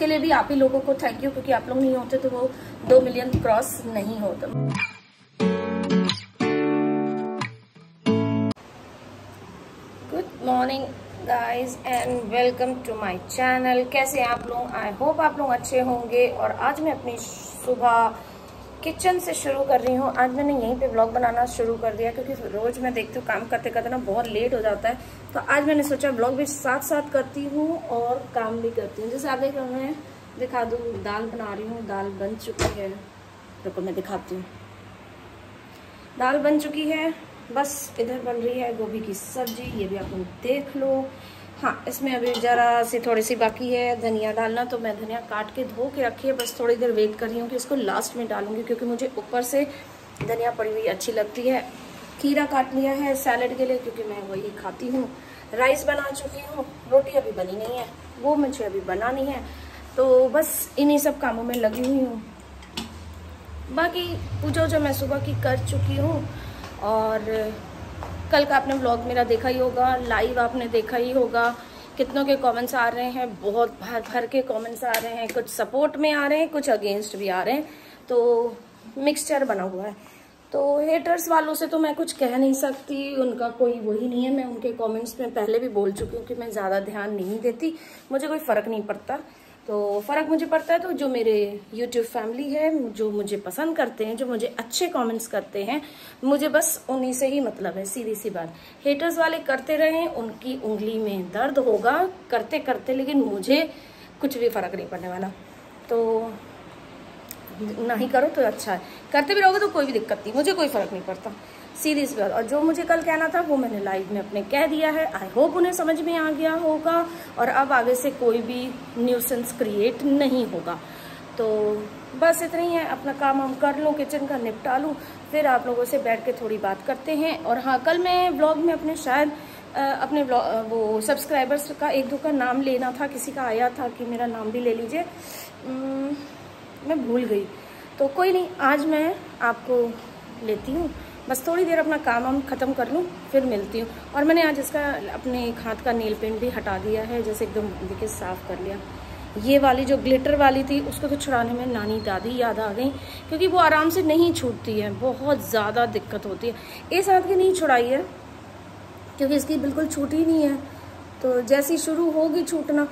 उसके लिए भी आप ही लोगों को थैंक यू, क्योंकि आप लोग नहीं होते तो वो 2 मिलियन क्रॉस नहीं होता। Good morning guys and welcome to my channel. कैसे हैं आप लोग? आई होप आप लोग अच्छे होंगे। और आज मैं अपनी सुबह किचन से शुरू कर रही हूँ। आज मैंने यहीं पे व्लॉग बनाना शुरू कर दिया, क्योंकि रोज मैं देखती हूँ काम करते करते ना बहुत लेट हो जाता है। तो आज मैंने सोचा व्लॉग भी साथ साथ करती हूँ और काम भी करती हूँ। जैसे आप देख रहे हैं, दिखा दूँ, दाल बना रही हूँ। दाल बन चुकी है, रुको मैं दिखाती हूँ। दाल बन चुकी है, बस इधर बन रही है गोभी की सब्जी, ये भी आप लोग देख लो। हाँ, इसमें अभी ज़रा सी थोड़ी सी बाकी है धनिया डालना, तो मैं धनिया काट के धो के रखी है। बस थोड़ी देर वेट कर रही हूँ कि इसको लास्ट में डालूंगी, क्योंकि मुझे ऊपर से धनिया पड़ी हुई अच्छी लगती है। खीरा काट लिया है सैलेड के लिए, क्योंकि मैं वही खाती हूँ। राइस बना चुकी हूँ, रोटी अभी बनी नहीं है, वो मुझे अभी बनानी है। तो बस इन्हीं सब कामों में लगी हुई हूँ। बाकी पूजा जो मैं सुबह की कर चुकी हूँ। और कल का आपने व्लॉग मेरा देखा ही होगा, लाइव आपने देखा ही होगा। कितनों के कमेंट्स आ रहे हैं, बहुत भर भर के कमेंट्स आ रहे हैं। कुछ सपोर्ट में आ रहे हैं, कुछ अगेंस्ट भी आ रहे हैं, तो मिक्सचर बना हुआ है। तो हेटर्स वालों से तो मैं कुछ कह नहीं सकती, उनका कोई वही नहीं है। मैं उनके कमेंट्स में पहले भी बोल चुकी हूँ कि मैं ज़्यादा ध्यान नहीं देती, मुझे कोई फ़र्क नहीं पड़ता। तो फ़र्क मुझे पड़ता है तो जो मेरे YouTube फैमिली है, जो मुझे पसंद करते हैं, जो मुझे अच्छे कमेंट्स करते हैं, मुझे बस उन्हीं से ही मतलब है, सीधी सी बात। हेटर्स वाले करते रहें, उनकी उंगली में दर्द होगा करते करते, लेकिन मुझे कुछ भी फ़र्क नहीं पड़ने वाला। तो ना ही करो तो अच्छा है, करते भी रहोगे तो कोई भी दिक्कत नहीं, मुझे कोई फ़र्क नहीं पड़ता, सीधी सी बात। और जो मुझे कल कहना था वो मैंने लाइव में अपने कह दिया है। आई होप उन्हें समझ में आ गया होगा, और अब आगे से कोई भी न्यूसेंस क्रिएट नहीं होगा। तो बस इतना ही है, अपना काम हम कर लूँ, किचन का निपटा लूँ, फिर आप लोगों से बैठ के थोड़ी बात करते हैं। और हाँ, कल मैं व्लॉग में अपने शायद अपने वो सब्सक्राइबर्स का 1-2 का नाम लेना था, किसी का आया था कि मेरा नाम भी ले लीजिए, मैं भूल गई। तो कोई नहीं, आज मैं आपको लेती हूँ। बस थोड़ी देर अपना काम हम ख़त्म कर लूँ, फिर मिलती हूँ। और मैंने आज इसका अपने हाथ का नेल पेंट भी हटा दिया है, जैसे एकदम देखिए साफ़ कर लिया। ये वाली जो ग्लिटर वाली थी, उसको तो छुड़ाने में नानी दादी याद आ गई, क्योंकि वो आराम से नहीं छूटती है, बहुत ज़्यादा दिक्कत होती है। इस हाथ की नहीं छुड़ाई है, क्योंकि इसकी बिल्कुल छूटी नहीं है। तो जैसी शुरू होगी छूटना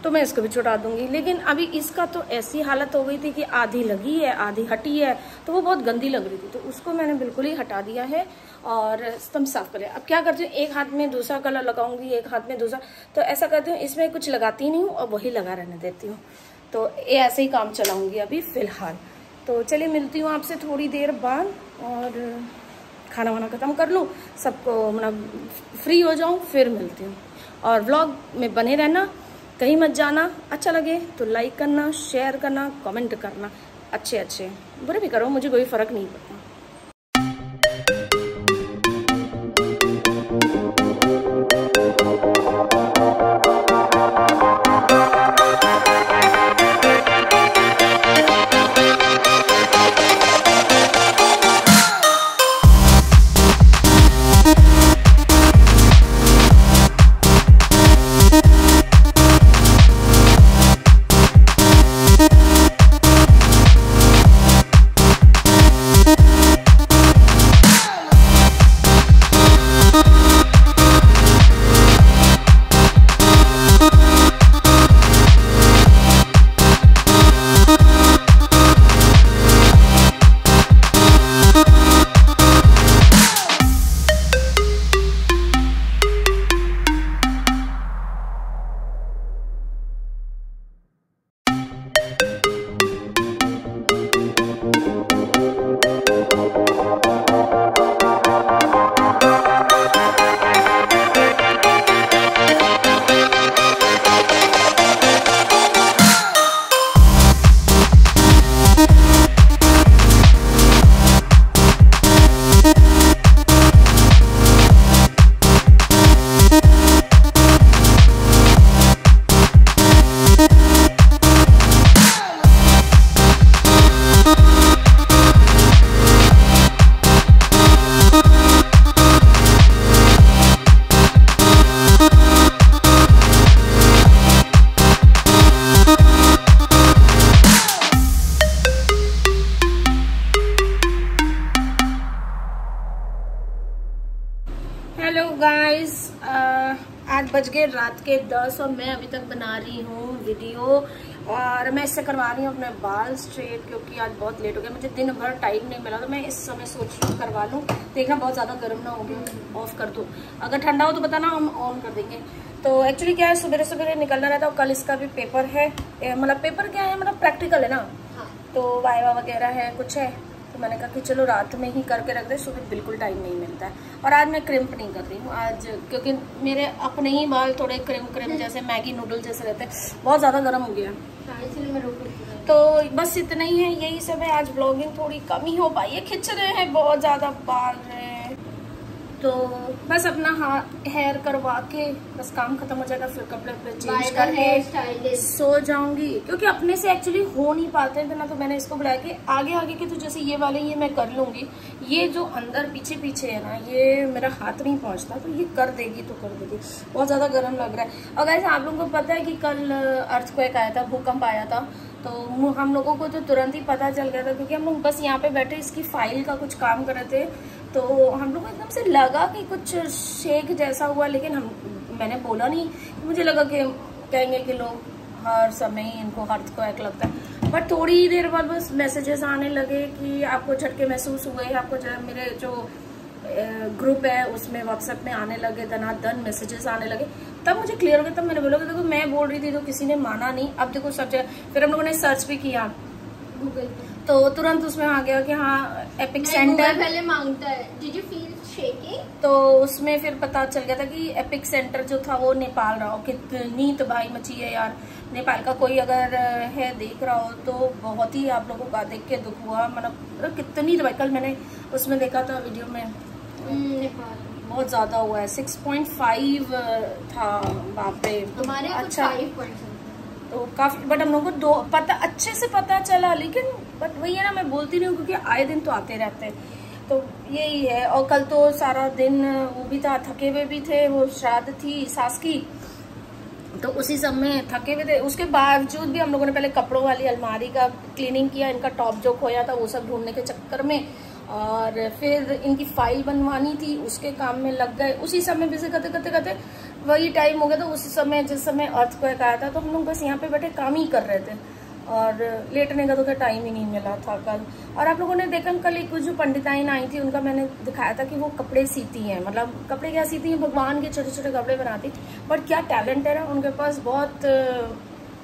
तो मैं इसको भी छुड़ा दूंगी। लेकिन अभी इसका तो ऐसी हालत हो गई थी कि आधी लगी है आधी हटी है, तो वो बहुत गंदी लग रही थी, तो उसको मैंने बिल्कुल ही हटा दिया है और एकदम साफ कर लिया। अब क्या करती हूँ, एक हाथ में दूसरा कलर लगाऊंगी, एक हाथ में दूसरा, तो ऐसा करती हूँ, इसमें कुछ लगाती नहीं हूँ और वही लगा रहने देती हूँ। तो ये ऐसे ही काम चलाऊंगी अभी फ़िलहाल। तो चलिए मिलती हूँ आपसे थोड़ी देर बाद, और खाना वाना ख़त्म कर लूँ, सबको मतलब फ्री हो जाऊँ, फिर मिलती हूँ। और व्लॉग में बने रहना, कहीं मत जाना। अच्छा लगे तो लाइक करना, शेयर करना, कमेंट करना, अच्छे बुरे भी करो, मुझे कोई फ़र्क नहीं पड़ता। बज गए रात के 10 और मैं अभी तक बना रही हूँ वीडियो। और मैं इससे करवा रही हूँ अपने बाल स्ट्रेट, क्योंकि आज बहुत लेट हो गया, मुझे दिन भर टाइम नहीं मिला, तो मैं इस समय सोच रही हूँ करवा लूँ। देखना बहुत ज़्यादा गर्म ना हो गया, ऑफ कर दो, अगर ठंडा हो तो बताना, हम ऑन कर देंगे। तो एक्चुअली क्या है, सुबह सुबह निकलना रहता है और कल इसका भी पेपर है, मतलब पेपर क्या है, मतलब प्रैक्टिकल है ना। हाँ। तो वाइवा वगैरह है, कुछ है, तो मैंने कहा कि चलो रात में ही करके रख दे, सुबह बिल्कुल टाइम नहीं मिलता है। और आज मैं क्रिम्प नहीं कर रही हूँ आज, क्योंकि मेरे अपने ही बाल थोड़े क्रिम जैसे मैगी नूडल जैसे रहते हैं, बहुत ज़्यादा गर्म हो गया, इसलिए मैं रोक रही हूँ। तो बस इतना ही है, यही सब है। आज ब्लॉगिंग थोड़ी कम ही हो पाई है, खिंच रहे हैं बहुत ज़्यादा बाल हैं, तो बस अपना हेयर करवा के बस काम खत्म हो जाएगा, फिर कपड़े चेंज करके सो जाऊंगी, क्योंकि अपने से एक्चुअली हो नहीं पाते हैं ना। तो मैंने इसको बुलाया कि आगे आगे के तो जैसे ये वाले ये मैं कर लूंगी, ये जो अंदर पीछे पीछे है ना, ये मेरा हाथ नहीं पहुंचता, तो ये कर देगी तो कर देगी। बहुत ज्यादा गर्म लग रहा है। और वैसे आप लोगों को पता है कि कल अर्थक्वेक आया था, भूकंप आया था, तो हम लोगों को तो तुरंत ही पता चल गया था, क्योंकि हम लोग बस यहाँ पे बैठे इसकी फाइल का कुछ काम कर रहे थे, तो हम लोग को एकदम से लगा कि कुछ शेक जैसा हुआ, लेकिन मैंने बोला नहीं, मुझे लगा कि कहेंगे कि लोग हर समय इनको अर्थक्वेक लगता है। बट थोड़ी देर बाद बस मैसेजेस आने लगे कि आपको झटके महसूस हुए, आपको मेरे जो ग्रुप है उसमें व्हाट्सएप में आने लगे, धनाधन मैसेजेस आने लगे, तब मुझे क्लियर हो गया। तब मैंने बोला कि देखो मैं बोल रही थी तो किसी ने माना नहीं, अब देखो सब जगह। फिर हम लोगों ने सर्च भी किया गूगल, तो तुरंत उसमें आ गया कि हाँ एपिक सेंटर पहले मांगता है, डिड यू फील शेकिंग, तो उसमें फिर पता चल गया था कि एपिक सेंटर जो था वो नेपाल रहा हो। कितनी तबाही मची है यार नेपाल का, कोई अगर है देख रहा हो तो बहुत ही आप लोगों का देख के दुख हुआ, मतलब कितनी तबाही। कल मैंने उसमें देखा था वीडियो में, नेपाल बहुत ज्यादा हुआ है, 6.5 था, बाप रे। हमारे अच्छा 5 तो काफी, बट हम लोगों को पता अच्छे से पता चला, लेकिन बट वही है ना, मैं बोलती नहीं हूँ क्योंकि आए दिन तो आते रहते हैं, तो यही है। और कल तो सारा दिन वो भी था, थके हुए भी थे, वो श्राद्ध थी सास की, तो उसी सब में थके हुए थे। उसके बावजूद भी हम लोगों ने पहले कपड़ों वाली अलमारी का क्लीनिंग किया, इनका टॉप जो खोया था वो सब ढूंढने के चक्कर में, और फिर इनकी फाइल बनवानी थी उसके काम में लग गए। उसी समय बिजी करते करते करते वही टाइम हो गया। तो उसी समय जिस समय अर्थक्वेक आया था, तो हम लोग बस यहाँ पे बैठे काम ही कर रहे थे, और लेटने का तो टाइम ही नहीं मिला था कल। और आप लोगों ने देखा कल एक जो पंडिताइन आई थी, उनका मैंने दिखाया था कि वो कपड़े सीती हैं, मतलब कपड़े क्या सीती हैं, भगवान के छोटे छोटे कपड़े बनाती। बट क्या टैलेंट है ना उनके पास, बहुत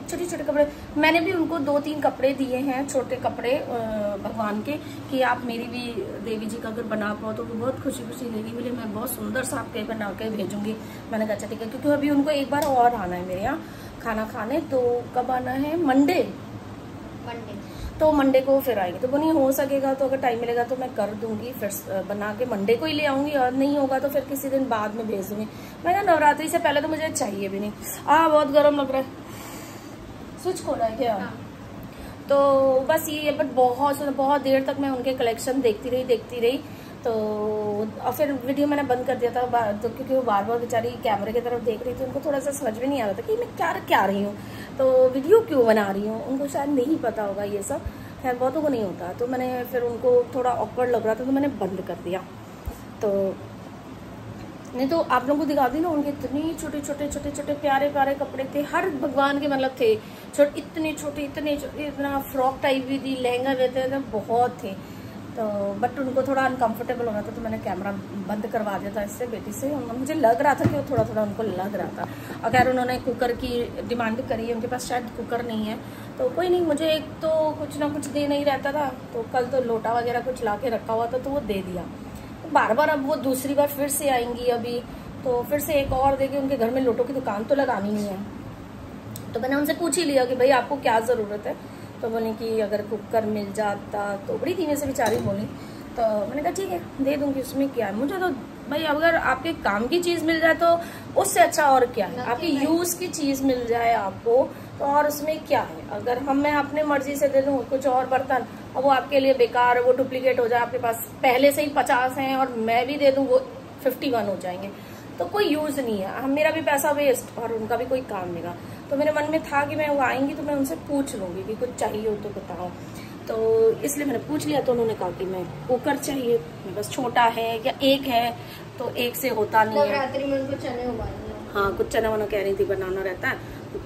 छोटे छोटे कपड़े। मैंने भी उनको 2-3 कपड़े दिए हैं, छोटे कपड़े भगवान के, कि आप मेरी भी देवी जी का अगर बना पाओ तो वो बहुत खुशी खुशी देगी, बोले मैं बहुत सुंदर सा आपके बना के भेजूंगी। मैंने कहा अच्छा ठीक है, क्योंकि अभी उनको एक बार और आना है मेरे यहाँ खाना खाने। तो कब आना है, मंडे, तो मंडे को फिर आएंगे। तो वो नहीं हो सकेगा तो अगर टाइम मिलेगा तो मैं कर दूंगी, फिर बना के मंडे को ही ले आऊंगी, और नहीं होगा तो फिर किसी दिन बाद में भेज दूंगी। मैं नवरात्रि से पहले तो मुझे चाहिए भी नहीं। बहुत गर्म लग रहा है, स्विच खोला है क्या? हाँ। तो बस ये, बट बहुत देर तक मैं उनके कलेक्शन देखती रही, तो और फिर वीडियो मैंने बंद कर दिया था, तो क्योंकि वो बार बार बेचारी कैमरे की तरफ देख रही थी, उनको थोड़ा सा समझ में नहीं आ रहा था कि मैं क्या रही हूँ, तो वीडियो क्यों बना रही हूँ, उनको शायद नहीं पता होगा ये सब, खैर बहुतों को नहीं होता। तो मैंने फिर उनको थोड़ा ऑकवर्ड लग रहा था तो मैंने बंद कर दिया। तो नहीं तो आप लोगों को दिखा दी ना, उनके इतनी छोटे प्यारे कपड़े थे, हर भगवान के मतलब थे, इतने छोटे इतना फ्रॉक टाइप भी थी, लहंगा रहते थे, बहुत थे। तो बट उनको थोड़ा अनकंफर्टेबल हो रहा था, तो मैंने कैमरा बंद करवा दिया था इससे, बेटी से। मुझे लग रहा था कि वो थोड़ा उनको लग रहा था। और खैर उन्होंने कुकर की डिमांड करी है, उनके पास शायद कुकर नहीं है, तो कोई नहीं, मुझे एक तो कुछ ना कुछ दे नहीं रहता था, तो कल तो लोटा वगैरह कुछ ला के रखा हुआ था तो वो दे दिया। बार बार अब वो दूसरी बार फिर से आएंगी अभी, तो फिर से एक और देगी, उनके घर में लोटों की दुकान तो लगानी नहीं है। तो मैंने उनसे पूछ ही लिया कि भाई आपको क्या ज़रूरत है, तो बोले कि अगर कुकर मिल जाता, तो बड़ी धीमे से बेचारी बोली। तो मैंने कहा ठीक है दे दूंगी, उसमें क्या है। मुझे तो भाई अगर आपके काम की चीज़ मिल जाए तो उससे अच्छा और क्या है, आपकी यूज़ की चीज़ मिल जाए आपको तो और उसमें क्या है। अगर मैं अपने मर्जी से दे दूँ कुछ और बर्तन और वो आपके लिए बेकार, वो डुप्लीकेट हो जाए, आपके पास पहले से ही 50 हैं और मैं भी दे दूँ वो 51 हो जाएंगे, तो कोई यूज़ नहीं है, मेरा भी पैसा वेस्ट और उनका भी कोई काम नहीं रहा। तो मेरे मन में था कि मैं वो आएंगी तो मैं उनसे पूछ लूँगी कि कुछ चाहिए हो तो बताओ, तो इसलिए मैंने पूछ लिया। तो उन्होंने कहा कि मैं कुकर चाहिए, बस छोटा है या एक है, तो एक से होता नहीं है। नवरात्रि में उनको चने उबालने, हाँ कुछ चना वना कह रही थी बनाना रहता है,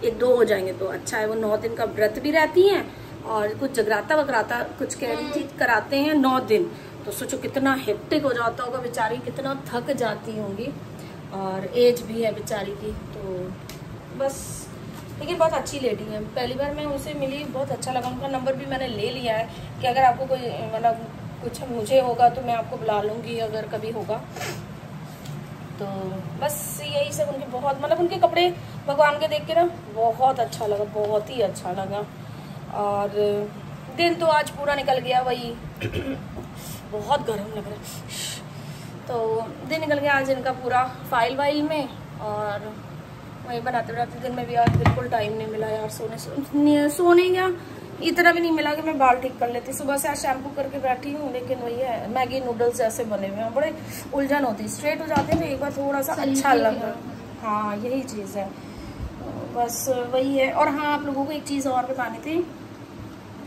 1-2 हो जाएंगे तो अच्छा है। वो 9 दिन का व्रत भी रहती हैं और कुछ जगराता वगराता कुछ कह रही थी कराते हैं 9 दिन। तो सोचो कितना हेक्टिक हो जाता होगा बेचारी, कितना थक जाती होंगी और एज भी है बेचारी की। तो बस लेकिन बहुत अच्छी लेडी है, पहली बार मैं उनसे मिली, बहुत अच्छा लगा। उनका नंबर भी मैंने ले लिया है कि अगर आपको कोई मतलब कुछ मुझे होगा तो मैं आपको बुला लूँगी अगर कभी होगा। तो बस यही सब उनके बहुत मतलब उनके कपड़े भगवान के देख के ना बहुत अच्छा लगा, बहुत ही अच्छा लगा। और दिन तो आज पूरा निकल गया वही बहुत गर्म लग रहा है, तो दिन निकल गया आज इनका पूरा फाइल वाइल में और वही बनाते बनाते दिन में भी आज बिल्कुल टाइम नहीं मिला यार सोने का इतना भी नहीं मिला कि मैं बाल ठीक कर लेती। सुबह से आज शैम्पू करके बैठी हूँ, लेकिन वही है मैगी नूडल्स जैसे बने हुए हैं, बड़े उलझन होती, स्ट्रेट हो जाते हैं तो एक बार थोड़ा सा अच्छा लग रहा है। हाँ यही चीज़ है, बस वही है। और हाँ आप लोगों को एक चीज़ और बतानी थी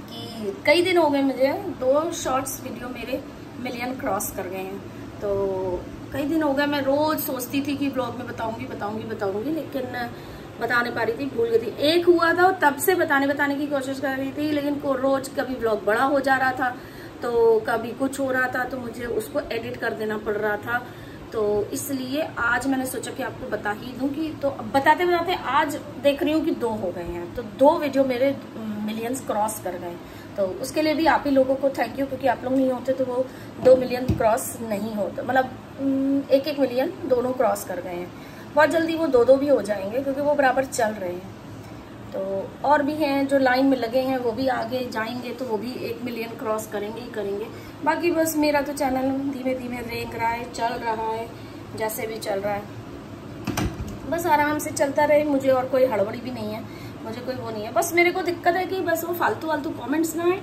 कि कई दिन हो गए मुझे 2 शॉर्ट्स वीडियो मेरे मिलियन क्रॉस कर गए हैं। तो कई दिन हो गए, मैं रोज़ सोचती थी कि ब्लॉग में बताऊंगी लेकिन बता नहीं पा रही थी, भूल गई थी। एक हुआ था तब से बताने की कोशिश कर रही थी, लेकिन रोज कभी ब्लॉग बड़ा हो जा रहा था तो कभी कुछ हो रहा था तो मुझे उसको एडिट कर देना पड़ रहा था। तो इसलिए आज मैंने सोचा कि आपको बता ही दूं कि तो बताते बताते आज देख रही हूँ कि 2 हो गए हैं, तो 2 वीडियो मेरे मिलियंस क्रॉस कर गए। तो उसके लिए भी आप ही लोगों को थैंक यू, क्योंकि आप लोग नहीं होते तो वो 2 मिलियन क्रॉस नहीं होता, मतलब 1-1 मिलियन दोनों क्रॉस कर गए हैं। बहुत जल्दी वो 2-2 भी हो जाएंगे क्योंकि वो बराबर चल रहे हैं। तो और भी हैं जो लाइन में लगे हैं, वो भी आगे जाएंगे तो वो भी 1 मिलियन क्रॉस करेंगे ही करेंगे। बाकी बस मेरा तो चैनल धीमे धीमे रेंग रहा है, चल रहा है जैसे भी चल रहा है, बस आराम से चलता रहे। मुझे और कोई हड़बड़ी भी नहीं है, मुझे कोई वो नहीं है। बस मेरे को दिक्कत है कि बस वो फालतू कॉमेंट्स ना आए,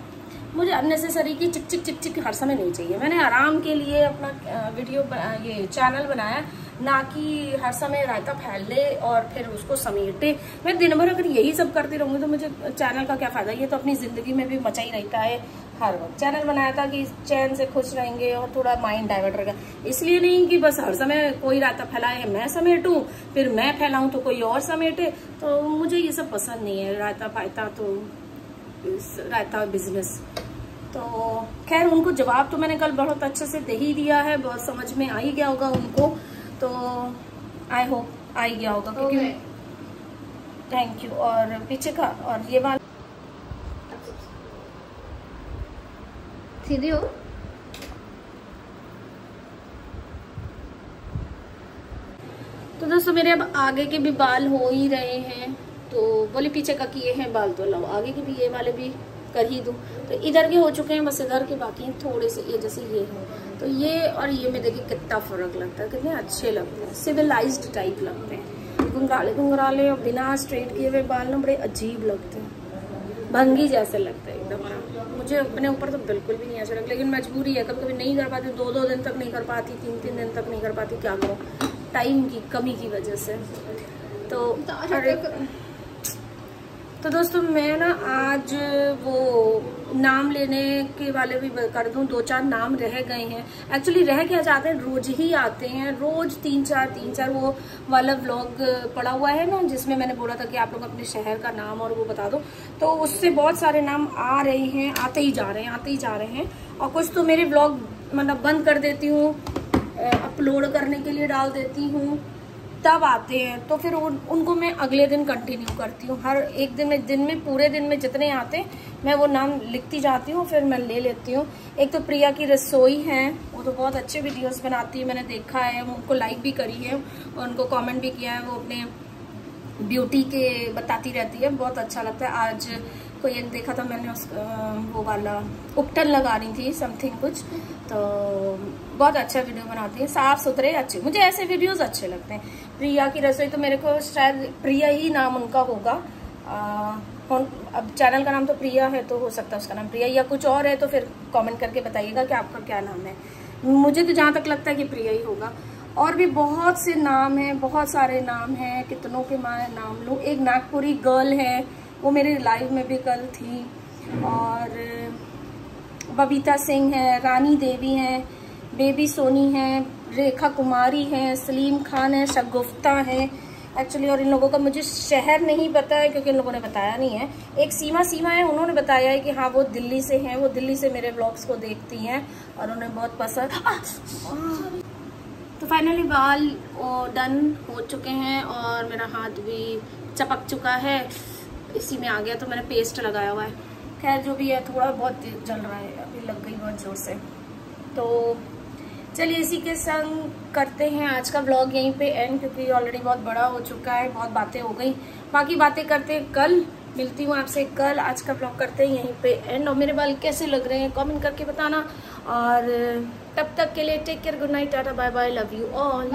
मुझे अननेसेसरी की चिक हर समय नहीं चाहिए। मैंने आराम के लिए अपना वीडियो ये चैनल बनाया, ना कि हर समय रायता फैल ले और फिर उसको समेटे। मैं दिन भर अगर यही सब करती रहूँगी तो मुझे चैनल का क्या फ़ायदा। ये तो अपनी ज़िंदगी में भी मचा ही रहता है हर वक्त। चैनल बनाया था कि चैन से खुश रहेंगे और थोड़ा माइंड डाइवर्ट रहेगा, इसलिए नहीं कि बस हर समय कोई रायता फैलाए मैं समेटूँ, फिर मैं फैलाऊँ तो कोई और समेटे। तो मुझे ये सब पसंद नहीं है, रायता फायता तो रायता बिजनेस। तो खैर उनको जवाब तो मैंने कल बहुत अच्छे से दे ही दिया है, बहुत समझ में आ ही गया होगा उनको, तो आई होप आ ही गया होगा क्योंकि थैंक यू। और पीछे का और ये वाला सीधी हो। तो दोस्तों मेरे अब आगे के भी बाल हो ही रहे हैं, तो बोले पीछे का किए हैं बाल तो लाओ आगे के भी ये वाले भी कर ही दूं। तो इधर के हो चुके हैं, बस इधर के बाकी हैं थोड़े से, ये जैसे ये है। तो ये और ये में देखिए कितना फर्क लगता है, कितने अच्छे लगते हैं, सिविलाइज्ड टाइप लगते हैं। घुंघराले और बिना स्ट्रेट किए हुए बाल ना बड़े अजीब लगते हैं, भंगी जैसे लगते हैं एकदम। मुझे अपने ऊपर तो बिल्कुल भी नहीं अच्छा लगता, लेकिन मजबूरी है, कभी कभी नहीं कर पाती, 2-2 दिन तक नहीं कर पाती, 3-3 दिन तक नहीं कर पाती, क्या करूँ टाइम की कमी की वजह से। तो दोस्तों मैं ना आज वो नाम लेने के वाले भी कर दूं, 2-4 नाम रह गए हैं। एक्चुअली रह क्या जाते हैं, रोज ही आते हैं, रोज 3-4 वो वाला व्लॉग पड़ा हुआ है ना जिसमें मैंने बोला था कि आप लोग अपने शहर का नाम और वो बता दो, तो उससे बहुत सारे नाम आ रहे हैं, आते ही जा रहे हैं। और कुछ तो मेरे व्लॉग मतलब बंद कर देती हूँ, अपलोड करने के लिए डाल देती हूँ, तब आते हैं, तो फिर उनको मैं अगले दिन कंटिन्यू करती हूँ। हर एक दिन में पूरे दिन में जितने आते मैं वो नाम लिखती जाती हूँ, फिर मैं ले लेती हूँ। एक तो प्रिया की रसोई है, वो तो बहुत अच्छे वीडियोस बनाती है, मैंने देखा है, उनको लाइक भी करी है और उनको कमेंट भी किया है, वो अपने ब्यूटी के बताती रहती है, बहुत अच्छा लगता है। आज कोई एक देखा था मैंने वो वाला उपटन लगा रही थी समथिंग कुछ, तो बहुत अच्छा वीडियो बनाती है, साफ सुथरे अच्छे, मुझे ऐसे वीडियोस अच्छे लगते हैं। प्रिया की रसोई तो मेरे को शायद प्रिया ही नाम उनका होगा, अब चैनल का नाम तो प्रिया है तो हो सकता है उसका नाम प्रिया या कुछ और है, तो फिर कमेंट करके बताइएगा कि आपका क्या नाम है। मुझे तो जहाँ तक लगता है कि प्रिया ही होगा। और भी बहुत से नाम हैं, बहुत सारे नाम हैं, कितनों के मैं नाम लूँ। एक नागपुरी गर्ल है, वो मेरे लाइव में भी कल थी, और बबीता सिंह है, रानी देवी है, बेबी सोनी है, रेखा कुमारी है, सलीम खान है, शगुफ्ता है, एक्चुअली, और इन लोगों का मुझे शहर नहीं पता है क्योंकि इन लोगों ने बताया नहीं है। एक सीमा है, उन्होंने बताया है कि हाँ वो दिल्ली से हैं, वो दिल्ली से मेरे व्लॉग्स को देखती हैं और उन्हें बहुत पसंद। तो फाइनली बाल डन हो चुके हैं और मेरा हाथ भी चपक चुका है, इसी में आ गया तो मैंने पेस्ट लगाया हुआ है। खैर जो भी है, थोड़ा बहुत जल रहा है, अभी लग गई बहुत जोर से। तो चलिए इसी के संग करते हैं आज का व्लॉग यहीं पे एंड, क्योंकि ऑलरेडी बहुत बड़ा हो चुका है, बहुत बातें हो गई। बाकी बातें करते हैं कल, मिलती हूँ आपसे कल। आज का व्लॉग करते हैं यहीं पे एंड। और मेरे बाल कैसे लग रहे हैं कमेंट करके बताना, और तब तक के लिए take care, good night, tata bye bye, love you all.